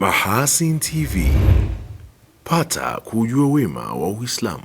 Mahasin TV, pata kujua wema wa Uislamu.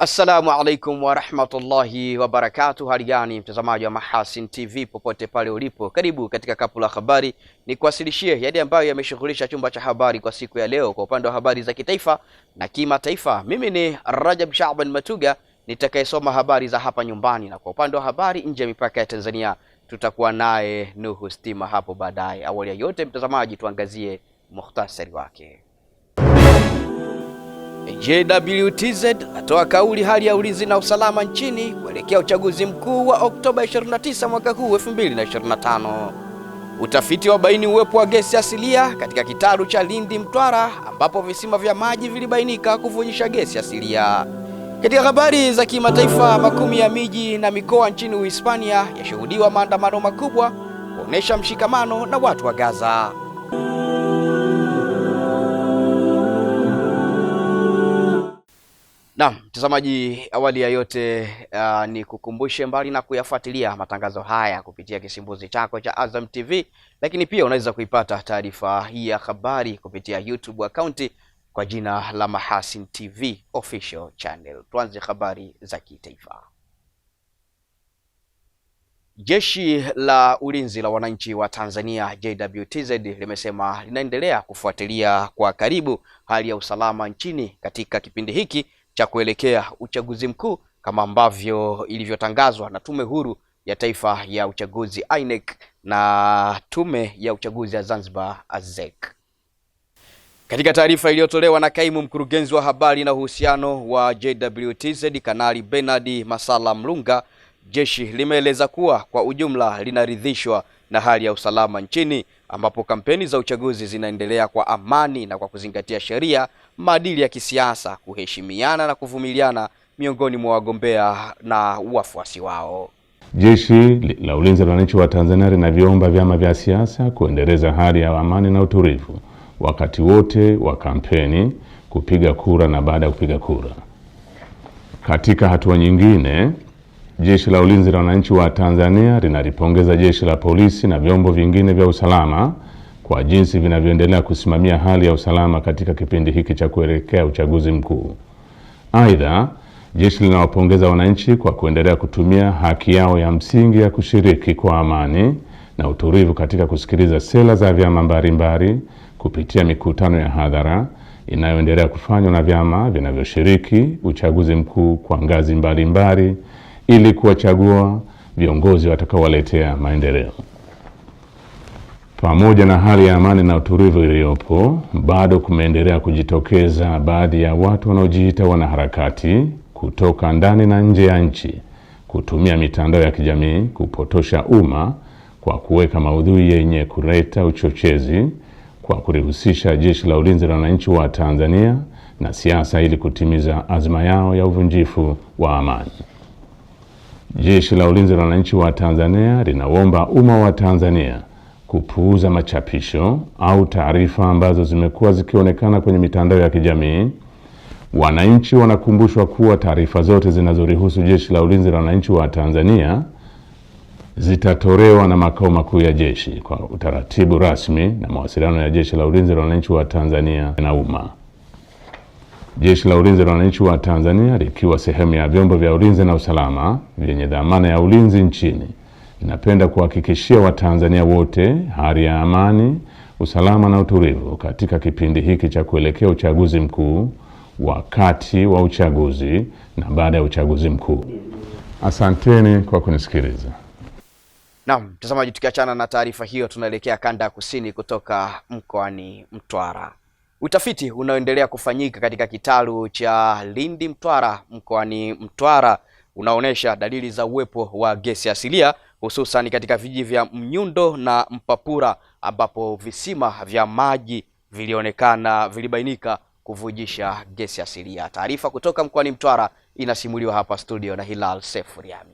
Assalamu alaikum wa rahmatullahi wa barakatuh. Hali gani mtazamaji wa Mahasin TV popote pale ulipo, karibu katika kapu la habari ni kuwasilishie yale ambayo yameshughulisha chumba cha habari kwa siku ya leo kwa upande wa habari za kitaifa na kimataifa. Mimi ni Rajab Shaaban Matuga nitakayesoma habari za hapa nyumbani, na kwa upande wa habari nje ya mipaka ya Tanzania tutakuwa naye Nuhu Stima hapo baadaye. Awali ya yote mtazamaji, tuangazie mukhtasari wake. JWTZ atoa kauli hali ya ulinzi na usalama nchini kuelekea uchaguzi mkuu wa Oktoba 29 mwaka huu 2025. Utafiti wa baini uwepo wa gesi asilia katika kitalu cha Lindi Mtwara, ambapo visima vya maji vilibainika kuvujisha gesi asilia. Katika habari za kimataifa, makumi ya miji na mikoa nchini Uhispania yashuhudiwa maandamano makubwa kuonesha mshikamano na watu wa Gaza. Naam, mtazamaji, awali ya yote ni kukumbushe mbali na kuyafuatilia matangazo haya kupitia kisimbuzi chako cha Azam TV, lakini pia unaweza kuipata taarifa hii ya habari kupitia YouTube account kwa jina la Mahasin TV Official Channel. Tuanze habari za kitaifa. Jeshi la Ulinzi la Wananchi wa Tanzania JWTZ limesema linaendelea kufuatilia kwa karibu hali ya usalama nchini katika kipindi hiki cha kuelekea uchaguzi mkuu kama ambavyo ilivyotangazwa na Tume Huru ya Taifa ya Uchaguzi INEC na Tume ya Uchaguzi ya Zanzibar AZEC. Katika taarifa iliyotolewa na kaimu mkurugenzi wa habari na uhusiano wa JWTZ Kanali Bernard Masala Mlunga, jeshi limeeleza kuwa kwa ujumla linaridhishwa na hali ya usalama nchini, ambapo kampeni za uchaguzi zinaendelea kwa amani na kwa kuzingatia sheria, maadili ya kisiasa, kuheshimiana na kuvumiliana miongoni mwa wagombea na wafuasi wao. Jeshi la Ulinzi la Wananchi wa Tanzania linaviomba vyama vya siasa kuendeleza hali ya amani na utulivu wakati wote wa kampeni, kupiga kura na baada ya kupiga kura. Katika hatua nyingine, Jeshi la Ulinzi la Wananchi wa Tanzania linalipongeza jeshi la polisi na vyombo vingine vya usalama kwa jinsi vinavyoendelea kusimamia hali ya usalama katika kipindi hiki cha kuelekea uchaguzi mkuu. Aidha, jeshi linawapongeza wananchi kwa kuendelea kutumia haki yao ya msingi ya kushiriki kwa amani na utulivu katika kusikiliza sera za vyama mbalimbali kupitia mikutano ya hadhara inayoendelea kufanywa na vyama vinavyoshiriki uchaguzi mkuu kwa ngazi mbalimbali ili kuwachagua viongozi watakaowaletea maendeleo. Pamoja na hali ya amani na utulivu iliyopo, bado kumeendelea kujitokeza baadhi ya watu wanaojiita wanaharakati kutoka ndani na nje ya nchi kutumia mitandao ya kijamii kupotosha umma kwa kuweka maudhui yenye kuleta uchochezi kwa kulihusisha Jeshi la Ulinzi la Wananchi wa Tanzania na siasa ili kutimiza azma yao ya uvunjifu wa amani. Jeshi la Ulinzi la Wananchi wa Tanzania linaomba umma wa Tanzania kupuuza machapisho au taarifa ambazo zimekuwa zikionekana kwenye mitandao ya kijamii. Wananchi wanakumbushwa kuwa taarifa zote zinazorihusu Jeshi la Ulinzi la Wananchi wa Tanzania zitatolewa na makao makuu ya jeshi kwa utaratibu rasmi na mawasiliano ya Jeshi la Ulinzi la Wananchi wa Tanzania na umma. Jeshi la Ulinzi la Wananchi wa Tanzania likiwa sehemu ya vyombo vya ulinzi na usalama vyenye dhamana ya ulinzi nchini, linapenda kuhakikishia Watanzania wote hali ya amani, usalama na utulivu katika kipindi hiki cha kuelekea uchaguzi mkuu wakati wa uchaguzi na baada ya uchaguzi mkuu. Asanteni kwa kunisikiliza. Naam, mtazamaji, tukiachana na taarifa hiyo, tunaelekea kanda ya kusini kutoka mkoani Mtwara. Utafiti unaoendelea kufanyika katika kitalu cha Lindi Mtwara mkoani Mtwara unaonesha dalili za uwepo wa gesi asilia, hususan katika vijiji vya Mnyundo na Mpapura ambapo visima vya maji vilibainika kuvujisha gesi asilia. Taarifa kutoka mkoani Mtwara inasimuliwa hapa studio na Hilal Sefuriami.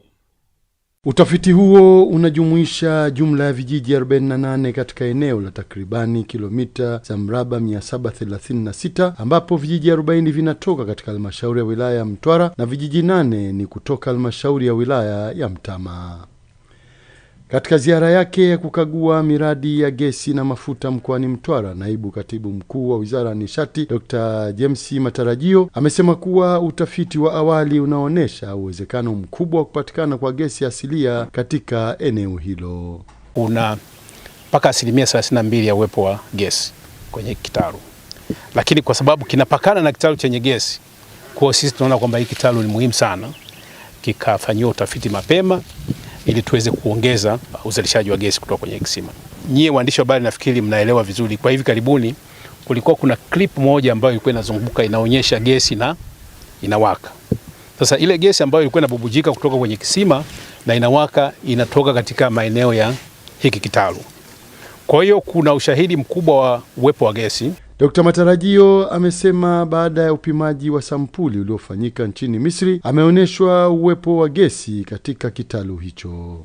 Utafiti huo unajumuisha jumla ya vijiji 48 katika eneo la takribani kilomita za mraba 736 ambapo vijiji 40 vinatoka katika halmashauri ya wilaya ya Mtwara na vijiji 8 ni kutoka halmashauri ya wilaya ya Mtama. Katika ziara yake ya kukagua miradi ya gesi na mafuta mkoani Mtwara, naibu katibu mkuu wa Wizara ya Nishati Dr. James Matarajio amesema kuwa utafiti wa awali unaonesha uwezekano mkubwa wa kupatikana kwa gesi asilia katika eneo hilo. Una mpaka 32% ya uwepo wa gesi kwenye kitalu, lakini kwa sababu kinapakana na kitalu chenye gesi, kwa sisi tunaona kwamba hii kitalu ni muhimu sana kikafanyiwa utafiti mapema ili tuweze kuongeza uzalishaji wa gesi kutoka kwenye kisima. Nyie waandishi wa habari nafikiri mnaelewa vizuri, kwa hivi karibuni kulikuwa kuna clip moja ambayo ilikuwa inazunguka inaonyesha gesi na inawaka. Sasa ile gesi ambayo ilikuwa inabubujika kutoka kwenye kisima na inawaka inatoka katika maeneo ya hiki kitalu. Kwa hiyo kuna ushahidi mkubwa wa uwepo wa gesi. Dr. Matarajio amesema baada ya upimaji wa sampuli uliofanyika nchini Misri ameonyeshwa uwepo wa gesi katika kitalu hicho.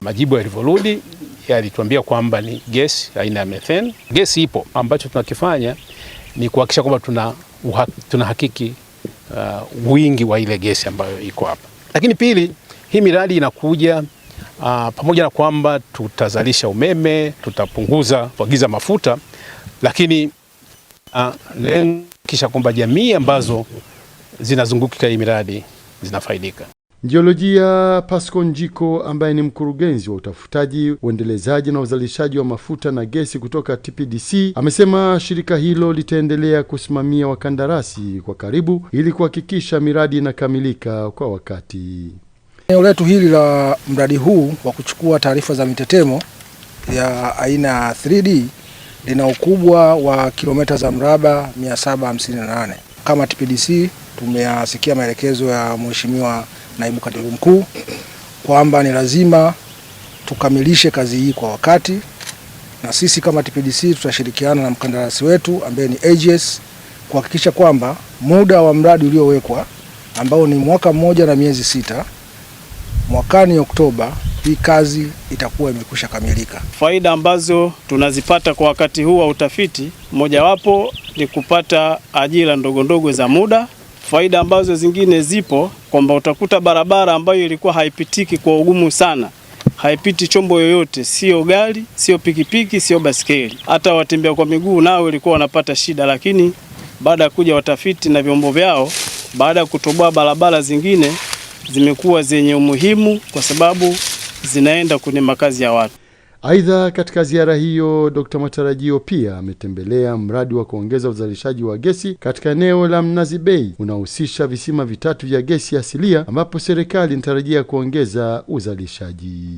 Majibu yalivyorudi yalituambia kwamba ni gesi aina ya methane. Gesi ipo, ambacho tunakifanya ni kuhakikisha kwamba tunahakiki wingi wa ile gesi ambayo iko hapa. Lakini pili, hii miradi inakuja pamoja na kwamba tutazalisha umeme, tutapunguza kuagiza mafuta, lakini kisha kwamba jamii ambazo zinazunguka hii miradi zinafaidika. Jiolojia Pasco Njiko ambaye ni mkurugenzi wa utafutaji, uendelezaji na uzalishaji wa mafuta na gesi kutoka TPDC amesema shirika hilo litaendelea kusimamia wakandarasi kwa karibu ili kuhakikisha miradi inakamilika kwa wakati. Eneo letu hili la mradi huu wa kuchukua taarifa za mitetemo ya aina 3D lina ukubwa wa kilomita za mraba 758. Kama TPDC tumeyasikia maelekezo ya Mheshimiwa Naibu Katibu Mkuu kwamba ni lazima tukamilishe kazi hii kwa wakati, na sisi kama TPDC tutashirikiana na mkandarasi wetu ambaye ni AGS kuhakikisha kwamba muda wa mradi uliowekwa ambao ni mwaka mmoja na miezi 6, mwakani Oktoba hii kazi itakuwa imekwisha kamilika. Faida ambazo tunazipata kwa wakati huu wa utafiti, mojawapo ni kupata ajira ndogo za muda. Faida ambazo zingine zipo kwamba utakuta barabara ambayo ilikuwa haipitiki kwa ugumu sana, haipiti chombo yoyote, sio gari, sio pikipiki, sio basikeli. Hata watembea kwa miguu nao walikuwa wanapata shida, lakini baada ya kuja watafiti na vyombo vyao, baada ya kutoboa barabara zingine zimekuwa zenye umuhimu kwa sababu zinaenda kwenye makazi ya watu. Aidha, katika ziara hiyo Dr. Matarajio pia ametembelea mradi wa kuongeza uzalishaji wa gesi katika eneo la Mnazi Bay unahusisha visima 3 vya gesi asilia ambapo serikali inatarajia kuongeza uzalishaji.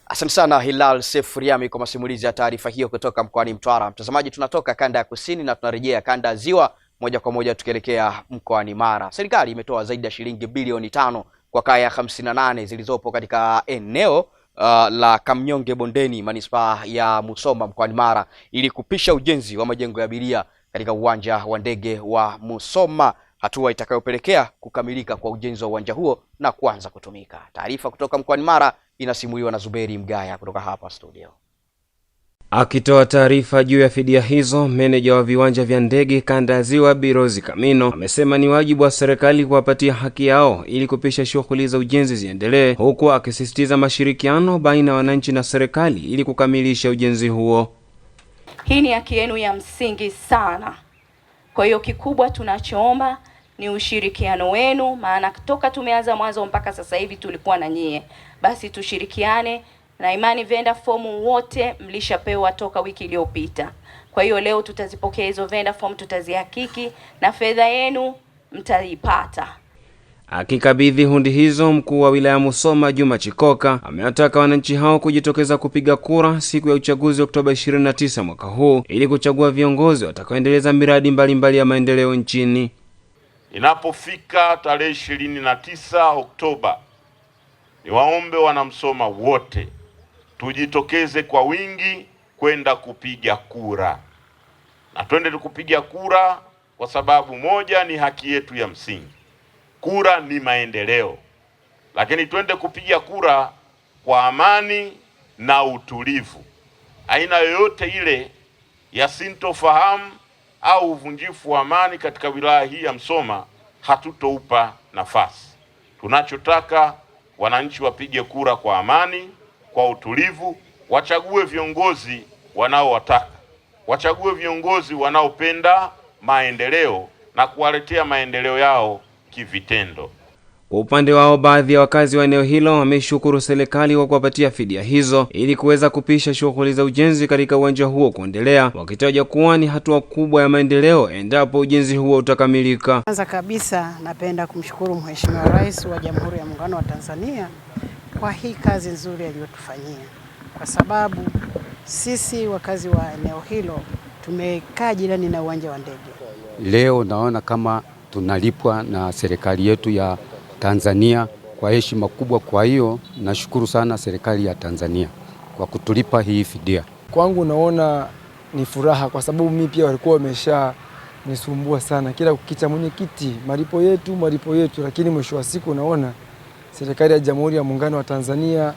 Asante sana Hilal Sefuriami kwa masimulizi ya taarifa hiyo kutoka mkoani Mtwara. Mtazamaji, tunatoka kanda ya kusini na tunarejea kanda ya ziwa moja kwa moja tukielekea mkoani Mara. Serikali imetoa zaidi ya shilingi bilioni 5 kwa kaya 58 zilizopo katika eneo la Kamnyonge Bondeni, manispaa ya Musoma mkoani Mara ili kupisha ujenzi wa majengo ya abiria katika uwanja wa ndege wa Musoma, hatua itakayopelekea kukamilika kwa ujenzi wa uwanja huo na kuanza kutumika. Taarifa kutoka mkoani Mara inasimuliwa na Zuberi Mgaya kutoka hapa studio. Akitoa taarifa juu ya fidia hizo, meneja wa viwanja vya ndege kanda ya Ziwa Birozi Kamino amesema ni wajibu wa serikali kuwapatia haki yao ili kupisha shughuli za ujenzi ziendelee, huku akisisitiza mashirikiano baina ya wananchi na serikali ili kukamilisha ujenzi huo. Hii ni haki yenu ya msingi sana. Kwa hiyo kikubwa tunachoomba ni ushirikiano wenu, maana toka tumeanza mwanzo mpaka sasa hivi tulikuwa na nyie. Basi tushirikiane na imani vendor form wote mlishapewa toka wiki iliyopita. Kwa hiyo leo tutazipokea hizo vendor form, tutazihakiki na fedha yenu mtaipata. Akikabidhi hundi hizo, mkuu wa wilaya Musoma Juma Chikoka amewataka wananchi hao kujitokeza kupiga kura siku ya uchaguzi Oktoba 29 mwaka huu ili kuchagua viongozi watakaoendeleza miradi mbalimbali ya maendeleo nchini. Inapofika tarehe 29 Oktoba, niwaombe wanamsoma wote tujitokeze kwa wingi kwenda kupiga kura. Na twende tukupiga kura kwa sababu moja, ni haki yetu ya msingi. Kura ni maendeleo. Lakini twende kupiga kura kwa amani na utulivu. Aina yoyote ile ya sintofahamu au uvunjifu wa amani katika wilaya hii ya Musoma hatutoupa nafasi. Tunachotaka wananchi wapige kura kwa amani, kwa utulivu, wachague viongozi wanaowataka. Wachague viongozi wanaopenda maendeleo na kuwaletea maendeleo yao kivitendo. Kwa upande wao, baadhi ya wakazi wa eneo hilo wameshukuru serikali kwa kuwapatia fidia hizo ili kuweza kupisha shughuli za ujenzi katika uwanja huo kuendelea, wakitaja kuwa ni hatua kubwa ya maendeleo endapo ujenzi huo utakamilika. Kwanza kabisa napenda kumshukuru Mheshimiwa Rais wa Jamhuri ya Muungano wa Tanzania kwa hii kazi nzuri aliyotufanyia, kwa sababu sisi wakazi wa eneo hilo tumekaa jirani na uwanja wa ndege. Leo naona kama tunalipwa na serikali yetu ya Tanzania kwa heshima kubwa. Kwa hiyo nashukuru sana serikali ya Tanzania kwa kutulipa hii fidia. Kwangu naona ni furaha, kwa sababu mimi pia walikuwa wamesha nisumbua sana kila kukicha, mwenyekiti, malipo yetu, lakini mwisho wa siku naona serikali ya Jamhuri ya Muungano wa Tanzania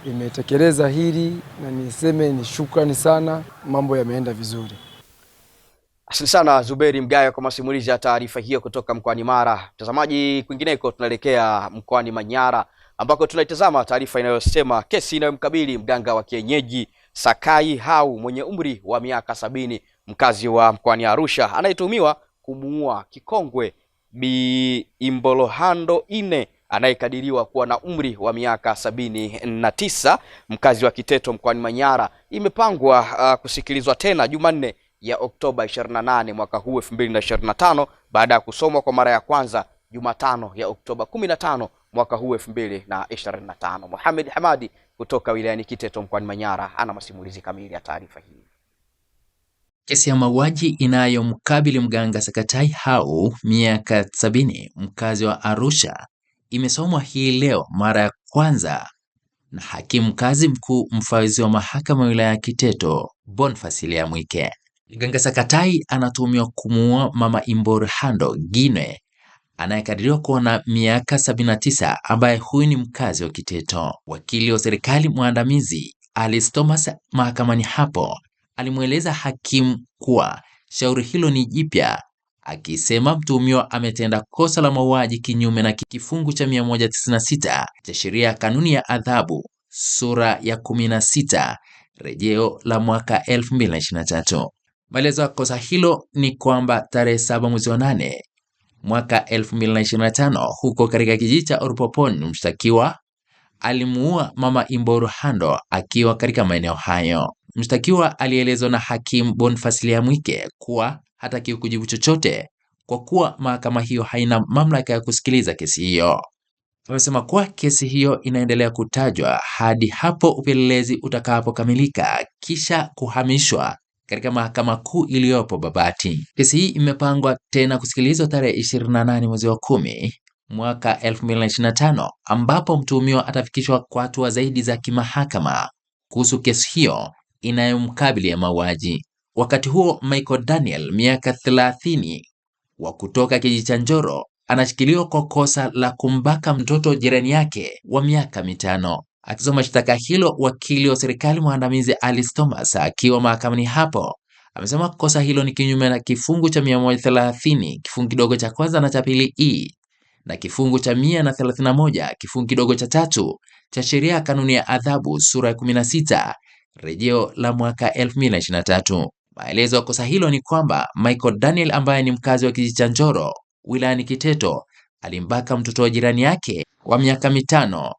imetekeleza hili, na niseme ni shukrani sana, mambo yameenda vizuri. Asante sana Zuberi Mgayo kwa masimulizi ya taarifa hiyo kutoka mkoani Mara. Mtazamaji, kwingineko tunaelekea mkoani Manyara ambako tunaitazama taarifa inayosema kesi inayomkabili mganga wa kienyeji Sakai Hau mwenye umri wa miaka 70, mkazi wa mkoani Arusha, anayetuhumiwa kumuua kikongwe Bi Imbolohando Ine anayekadiriwa kuwa na umri wa miaka 79, mkazi wa Kiteto mkoani Manyara, imepangwa kusikilizwa tena Jumanne ya Oktoba 28 mwaka huu 2025 baada ya kusomwa kwa mara ya kwanza Jumatano ya Oktoba 15 mwaka huu 2025. Mohamed Hamadi kutoka wilayani Kiteto mkoani Manyara ana masimulizi kamili ya taarifa hii. Kesi ya mauaji inayomkabili mganga Sakai Hau miaka 70, mkazi wa Arusha, imesomwa hii leo mara ya kwanza na hakimu mkazi mkuu mfawidhi wa mahakama wilaya ya Kiteto Boniface Liamwike. Mganga Sakai anatuhumiwa kumuua mama Imbolohando Ine anayekadiriwa kuwa na miaka 79, ambaye huyu ni mkazi wa Kiteto. Wakili wa serikali mwandamizi Alice Thomas mahakamani hapo alimweleza hakimu kuwa shauri hilo ni jipya, akisema mtuhumiwa ametenda kosa la mauaji kinyume na kifungu cha 196 cha sheria ya kanuni ya adhabu sura ya 16 rejeo la mwaka 2023. Maelezo ya kosa hilo ni kwamba tarehe 7 mwezi wa 8 mwaka 2025 huko katika kijiji cha Orpopon, mshtakiwa alimuua mama Imbolohando akiwa katika maeneo hayo. Mshtakiwa alielezwa na hakimu Boniface Liamwike kuwa hatakiwi kujibu chochote kwa kuwa mahakama hiyo haina mamlaka ya kusikiliza kesi hiyo. Amesema kuwa kesi hiyo inaendelea kutajwa hadi hapo upelelezi utakapokamilika kisha kuhamishwa katika mahakama kuu iliyopo Babati. Kesi hii imepangwa tena kusikilizwa tarehe 28 mwezi wa 10 mwaka 2025 ambapo mtuhumiwa atafikishwa kwa hatua zaidi za kimahakama kuhusu kesi hiyo inayomkabili ya mauaji. Wakati huo Michael Daniel miaka 30 wa kutoka kijiji cha Njoro anashikiliwa kwa kosa la kumbaka mtoto jirani yake wa miaka 5. Akisoma shtaka hilo, wakili wa serikali mwandamizi Alice Thomas akiwa mahakamani hapo amesema kosa hilo ni kinyume na kifungu cha 130 kifungu kidogo cha kwanza na cha pili na kifungu cha 131 kifungu kidogo cha 3 cha sheria ya kanuni ya adhabu sura ya 16 rejeo la mwaka 2023. Maelezo ya kosa hilo ni kwamba Michael Daniel ambaye ni mkazi wa kijiji cha Njoro wilayani Kiteto alimbaka mtoto wa jirani yake wa miaka 5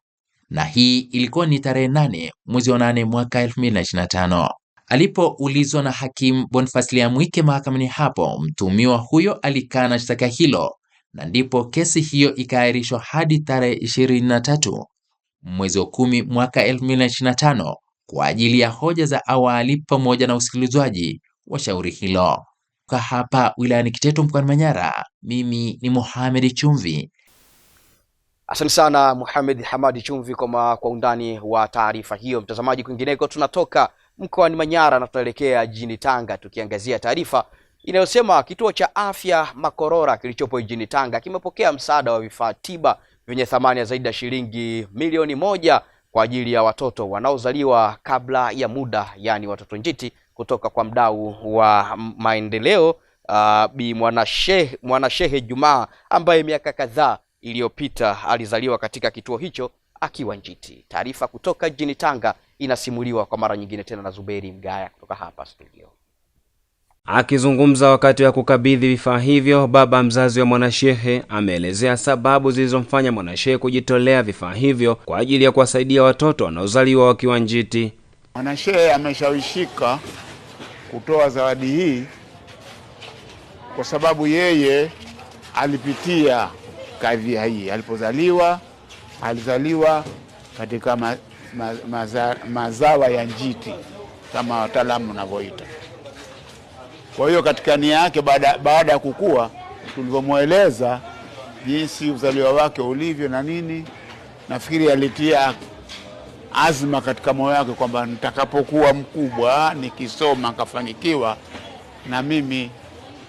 na hii ilikuwa ni tarehe 8 mwezi wa 8 mwaka 2025. Alipoulizwa na hakimu Boniface Liamwike mahakamani hapo, mtuhumiwa huyo alikana shtaka hilo, na ndipo kesi hiyo ikaahirishwa hadi tarehe 23 mwezi wa 10 mwaka 2025 kwa ajili ya hoja za awali pamoja na usikilizwaji wa shauri hilo. Kwa hapa wilayani Kiteto mkoani Manyara, mimi ni Mohamed Chumvi. Asante sana Mohamed Hamadi Chumvi kwa undani wa taarifa hiyo. Mtazamaji, kwingineko tunatoka mkoani Manyara na tunaelekea jijini Tanga, tukiangazia taarifa inayosema kituo cha afya Makorora kilichopo jijini Tanga kimepokea msaada wa vifaa tiba vyenye thamani ya zaidi ya shilingi milioni 1 kwa ajili ya watoto wanaozaliwa kabla ya muda, yani watoto njiti, kutoka kwa mdau wa maendeleo Bi Mwanashehe Juma, ambaye miaka kadhaa iliyopita alizaliwa katika kituo hicho akiwa njiti. Taarifa kutoka jijini Tanga inasimuliwa kwa mara nyingine tena na Zuberi Mgaya kutoka hapa studio. Akizungumza wakati wa kukabidhi vifaa hivyo, baba mzazi wa Mwanashehe ameelezea sababu zilizomfanya Mwanashehe kujitolea vifaa hivyo kwa ajili ya kuwasaidia watoto wanaozaliwa wakiwa njiti. Mwanashehe ameshawishika kutoa zawadi hii kwa sababu yeye alipitia kadhia hii. Alizaliwa katika mazawa ya njiti kama wataalamu wanavyoita. Kwa hiyo katika nia yake, baada ya kukua, tulivyomueleza jinsi uzaliwa wake ulivyo na nini, nafikiri alitia azma katika moyo wake kwamba nitakapokuwa mkubwa, nikisoma kafanikiwa, na mimi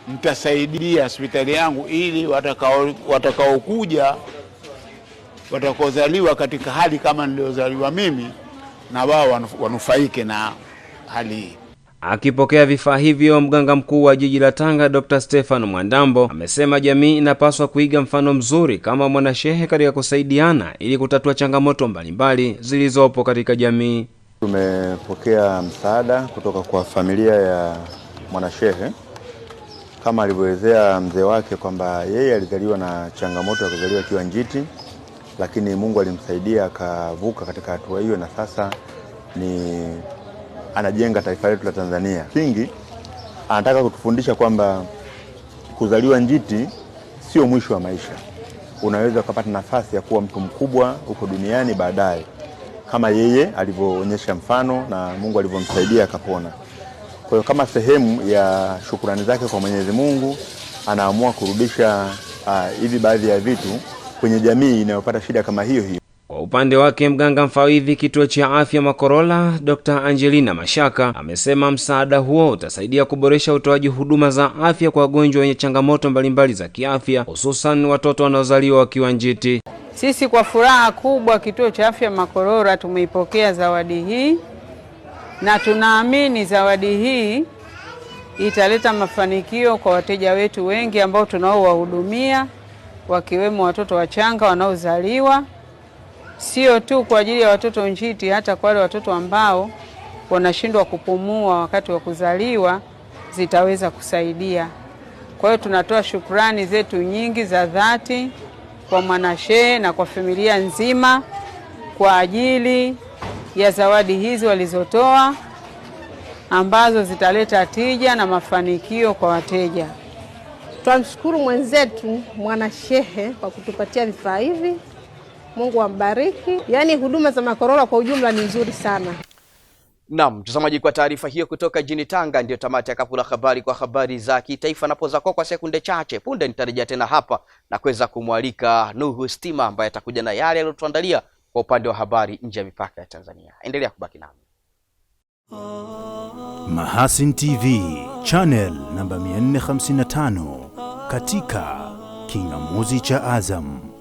nitasaidia hospitali yangu ili watakaokuja, watakaozaliwa katika hali kama niliozaliwa mimi, na wao wanufaike na hali hii. Akipokea vifaa hivyo, mganga mkuu wa jiji la Tanga Dr. Stefano Mwandambo amesema jamii inapaswa kuiga mfano mzuri kama Mwanashehe katika kusaidiana ili kutatua changamoto mbalimbali zilizopo katika jamii. Tumepokea msaada kutoka kwa familia ya Mwanashehe, kama alivyoelezea mzee wake kwamba yeye alizaliwa na changamoto ya kuzaliwa akiwa njiti, lakini Mungu alimsaidia akavuka katika hatua hiyo, na sasa anajenga taifa letu la Tanzania. Kingi anataka kutufundisha kwamba kuzaliwa njiti sio mwisho wa maisha. Unaweza kupata nafasi ya kuwa mtu mkubwa huko duniani baadaye, kama yeye alivyoonyesha mfano na Mungu alivyomsaidia akapona. Kwa hiyo kama sehemu ya shukrani zake kwa Mwenyezi Mungu, anaamua kurudisha hivi baadhi ya vitu kwenye jamii inayopata shida kama hiyo. Kwa upande wake, mganga mfawidhi kituo cha afya Makorola Dr. Angelina Mashaka amesema msaada huo utasaidia kuboresha utoaji huduma za afya kwa wagonjwa wenye changamoto mbalimbali za kiafya, hususan watoto wanaozaliwa wakiwa njiti. Sisi kwa furaha kubwa kituo cha afya Makorora tumeipokea zawadi hii, na tunaamini zawadi hii italeta mafanikio kwa wateja wetu wengi ambao tunaowahudumia, wakiwemo watoto wachanga wanaozaliwa, sio tu kwa ajili ya watoto njiti, hata kwa wale watoto ambao wanashindwa kupumua wakati wa kuzaliwa zitaweza kusaidia. Kwa hiyo tunatoa shukrani zetu nyingi za dhati kwa Mwanashehe na kwa familia nzima kwa ajili ya zawadi hizi walizotoa, ambazo zitaleta tija na mafanikio kwa wateja. Tunamshukuru mwenzetu Mwanashehe kwa kutupatia vifaa hivi. Mungu ambariki. Yaani huduma za Makorora kwa ujumla ni nzuri sana. Naam, mtazamaji, kwa taarifa hiyo kutoka jijini Tanga ndio tamati ya Kapula Habari kwa habari za kitaifa. Napoza kwa sekunde chache punde nitarejea tena hapa na kuweza kumwalika Nuhu Stima ambaye atakuja na yale aliyotuandalia kwa upande wa habari nje ya mipaka ya Tanzania. Endelea kubaki nami. Mahasin TV channel namba 455 katika kingamuzi cha Azam.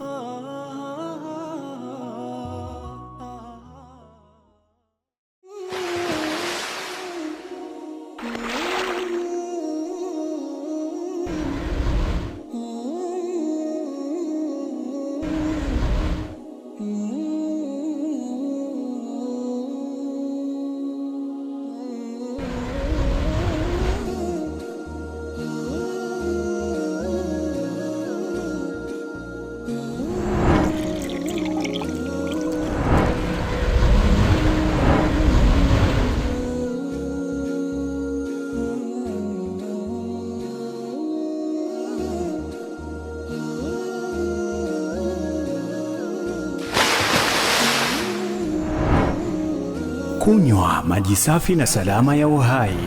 Kunywa maji safi na salama ya uhai.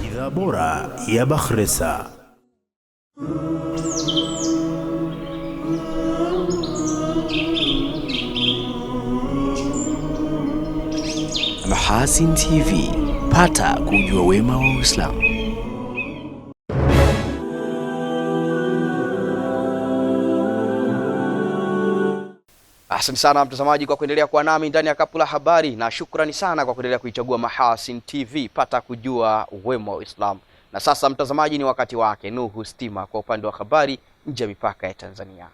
Bidhaa bora ya Bakhresa. Mahasin TV, pata kujua wema wa Uislamu. Asante sana mtazamaji kwa kuendelea kuwa nami ndani ya Kapu la Habari, na shukrani sana kwa kuendelea kuichagua Mahasin TV, pata kujua wema wa Uislamu. Na sasa mtazamaji, ni wakati wake Nuhu Stima kwa upande wa habari nje ya mipaka ya Tanzania.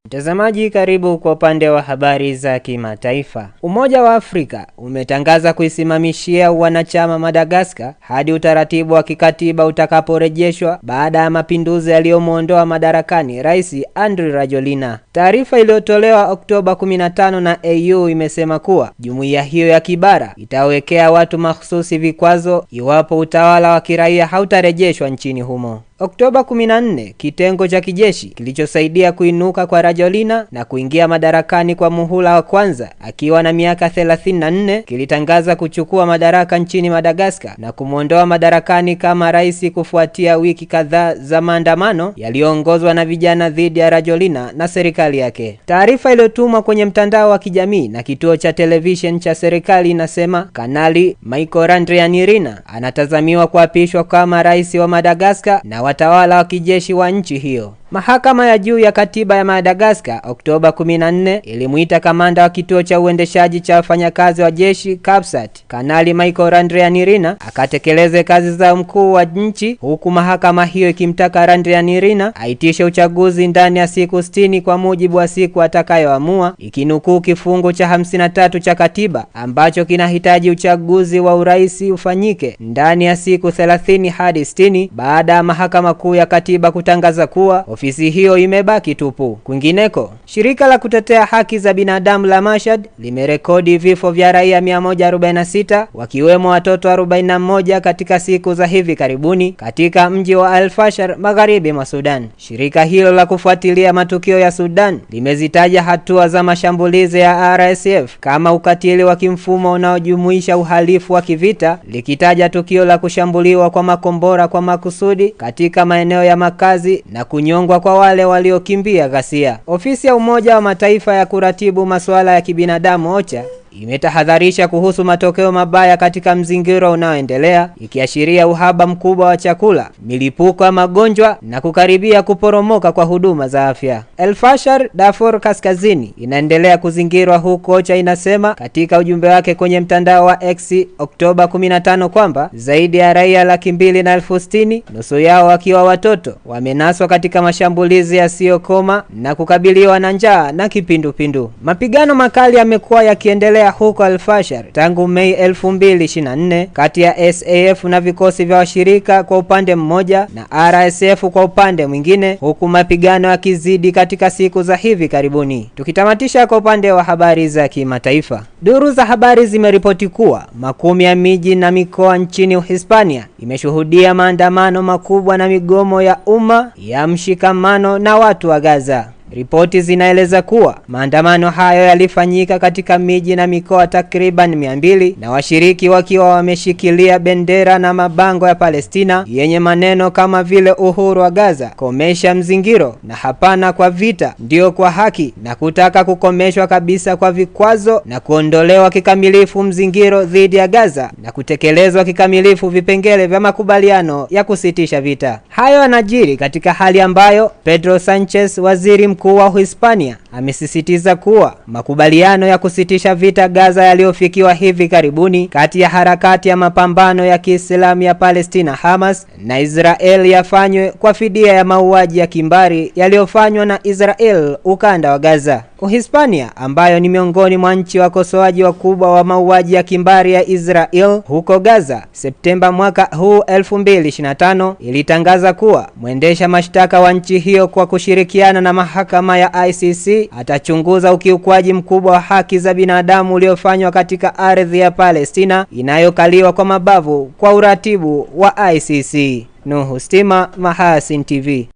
Mtazamaji, karibu kwa upande wa habari za kimataifa. Umoja wa Afrika umetangaza kuisimamishia wanachama Madagascar hadi utaratibu wa kikatiba utakaporejeshwa baada ya mapinduzi yaliyomuondoa madarakani Rais Andry Rajoelina. Taarifa iliyotolewa Oktoba 15 na AU imesema kuwa jumuiya hiyo ya kibara itawekea watu mahsusi vikwazo iwapo utawala wa kiraia hautarejeshwa nchini humo. Oktoba 14, kitengo cha kijeshi kilichosaidia kuinuka kwa Rajoelina na kuingia madarakani kwa muhula wa kwanza akiwa na miaka 34 kilitangaza kuchukua madaraka nchini Madagascar na kumuondoa madarakani kama rais kufuatia wiki kadhaa za maandamano yaliyoongozwa na vijana dhidi ya Rajoelina na serikali yake. Taarifa iliyotumwa kwenye mtandao wa kijamii na kituo cha television cha serikali inasema Kanali Michael Randrianirina anatazamiwa kuapishwa kama rais wa Madagascar na watawala wa kijeshi wa nchi hiyo. Mahakama ya juu ya katiba ya Madagascar Oktoba 14 ilimuita kamanda wa kituo cha uendeshaji cha wafanyakazi wa jeshi CAPSAT, Kanali Michael Randrianirina, akatekeleze kazi za mkuu wa nchi, huku mahakama hiyo ikimtaka Randrianirina aitishe uchaguzi ndani ya siku 60 kwa mujibu wa siku atakayoamua, ikinukuu kifungu cha 53 cha katiba ambacho kinahitaji uchaguzi wa urais ufanyike ndani ya siku 30 hadi 60 baada ya mahakama kuu ya katiba kutangaza kuwa ofisi hiyo imebaki tupu. Kwingineko, shirika la kutetea haki za binadamu la Mashhad limerekodi vifo vya raia 146 wakiwemo watoto 41 katika siku za hivi karibuni katika mji wa Al-Fashar magharibi mwa Sudan. Shirika hilo la kufuatilia matukio ya Sudan limezitaja hatua za mashambulizi ya RSF kama ukatili wa kimfumo unaojumuisha uhalifu wa kivita, likitaja tukio la kushambuliwa kwa makombora kwa makusudi katika maeneo ya makazi na kunyongwa kwa wale waliokimbia ghasia. Ofisi ya Umoja wa Mataifa ya kuratibu masuala ya kibinadamu OCHA imetahadharisha kuhusu matokeo mabaya katika mzingiro unaoendelea, ikiashiria uhaba mkubwa wa chakula, milipuko ya magonjwa na kukaribia kuporomoka kwa huduma za afya. El-Fashar, Darfur Kaskazini, inaendelea kuzingirwa huko. OCHA inasema katika ujumbe wake kwenye mtandao wa X Oktoba 15 kwamba zaidi ya raia 260,000, nusu yao wakiwa watoto, wamenaswa katika mashambulizi yasiyokoma na kukabiliwa na njaa na kipindupindu. Mapigano makali yamekuwa yakiendelea huko Al-Fashar tangu Mei 2024 kati ya SAF na vikosi vya washirika kwa upande mmoja na RSF kwa upande mwingine, huku mapigano yakizidi katika siku za hivi karibuni. Tukitamatisha kwa upande wa habari za kimataifa, duru za habari zimeripoti kuwa makumi ya miji na mikoa nchini Uhispania imeshuhudia maandamano makubwa na migomo ya umma ya mshikamano na watu wa Gaza. Ripoti zinaeleza kuwa maandamano hayo yalifanyika katika miji na mikoa takriban 200 na washiriki wakiwa wameshikilia bendera na mabango ya Palestina yenye maneno kama vile uhuru wa Gaza, komesha mzingiro na hapana kwa vita, ndio kwa haki, na kutaka kukomeshwa kabisa kwa vikwazo na kuondolewa kikamilifu mzingiro dhidi ya Gaza na kutekelezwa kikamilifu vipengele vya makubaliano ya kusitisha vita. Hayo yanajiri katika hali ambayo Pedro Sanchez, waziri mkuu wa Hispania, amesisitiza kuwa makubaliano ya kusitisha vita Gaza yaliyofikiwa hivi karibuni kati ya harakati ya mapambano ya Kiislamu ya Palestina Hamas na Israel yafanywe kwa fidia ya mauaji ya kimbari yaliyofanywa na Israel ukanda wa Gaza. Uhispania, ambayo ni miongoni mwa nchi wakosoaji wakubwa wa mauaji ya kimbari ya Israel huko Gaza, Septemba mwaka huu 2025 ilitangaza kuwa mwendesha mashtaka wa nchi hiyo kwa kushirikiana na mahakama ya ICC atachunguza ukiukwaji mkubwa wa haki za binadamu uliofanywa katika ardhi ya Palestina inayokaliwa kwa mabavu kwa uratibu wa ICC. Nuhu Stima, Mahasin TV.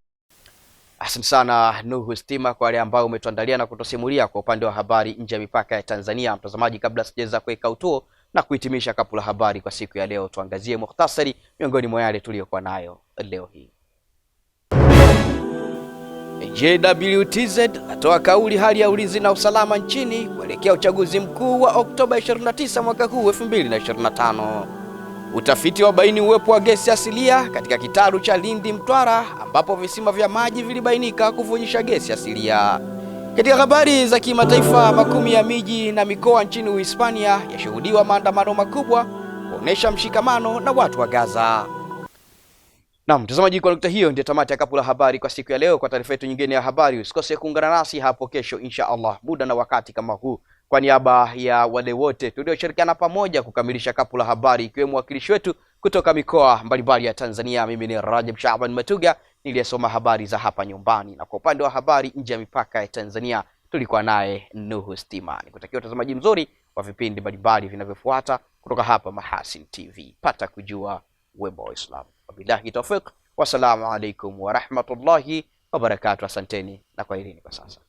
Asante sana Nuhu Stima kwa wale ambao umetuandalia na kutosimulia kwa upande wa habari nje ya mipaka ya Tanzania. Mtazamaji, kabla sijaweza kuweka utuo na kuhitimisha kapu la habari kwa siku ya leo, tuangazie mukhtasari miongoni mwa yale tuliyokuwa nayo leo hii. JWTZ atoa kauli hali ya ulinzi na usalama nchini kuelekea uchaguzi mkuu wa Oktoba 29 mwaka huu 2025. Utafiti wa baini uwepo wa gesi asilia katika kitalu cha Lindi Mtwara, ambapo visima vya maji vilibainika kuvunyisha gesi asilia. Katika habari za kimataifa, makumi ya miji na mikoa nchini Uhispania yashuhudiwa maandamano makubwa kuonesha mshikamano na watu wa Gaza. Na mtazamaji, kwa nukta hiyo ndio tamati ya kapu la habari kwa siku ya leo. Kwa taarifa yetu nyingine ya habari usikose kuungana nasi hapo kesho insha Allah, muda na wakati kama huu. Kwa niaba ya wale wote tulioshirikiana pamoja kukamilisha kapu la habari, ikiwemo wakilishi wetu kutoka mikoa mbalimbali ya Tanzania, mimi ni Rajab Shaaban Matuga niliyesoma habari za hapa nyumbani, na kwa upande wa habari nje ya mipaka ya Tanzania tulikuwa naye Nuhu Stima. Nikutakia utazamaji mzuri wa vipindi mbalimbali vinavyofuata kutoka hapa Mahasin TV. Pata kujua wema wa Islam. Wabillahi tawfiq. Wassalamu alaikum wa rahmatullahi wa barakatuh. Asanteni na kwaherini kwa sasa.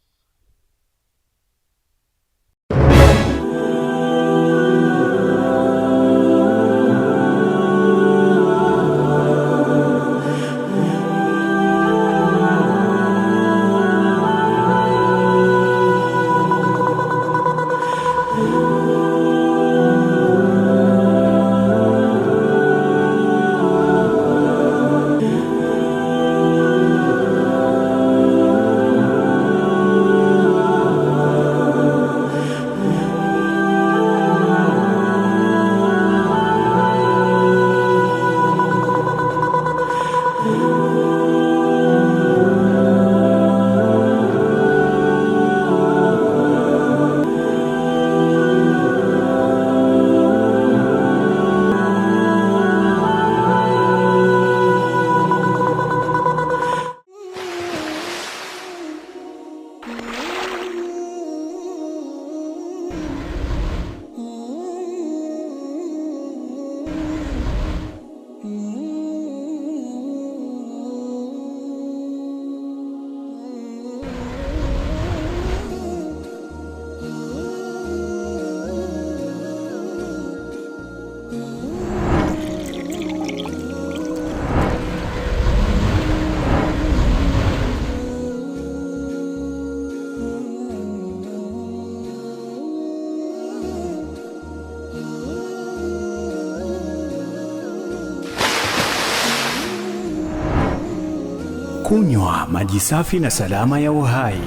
Kunywa maji safi na salama ya uhai.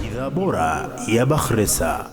Bidhaa bora ya Bakhresa.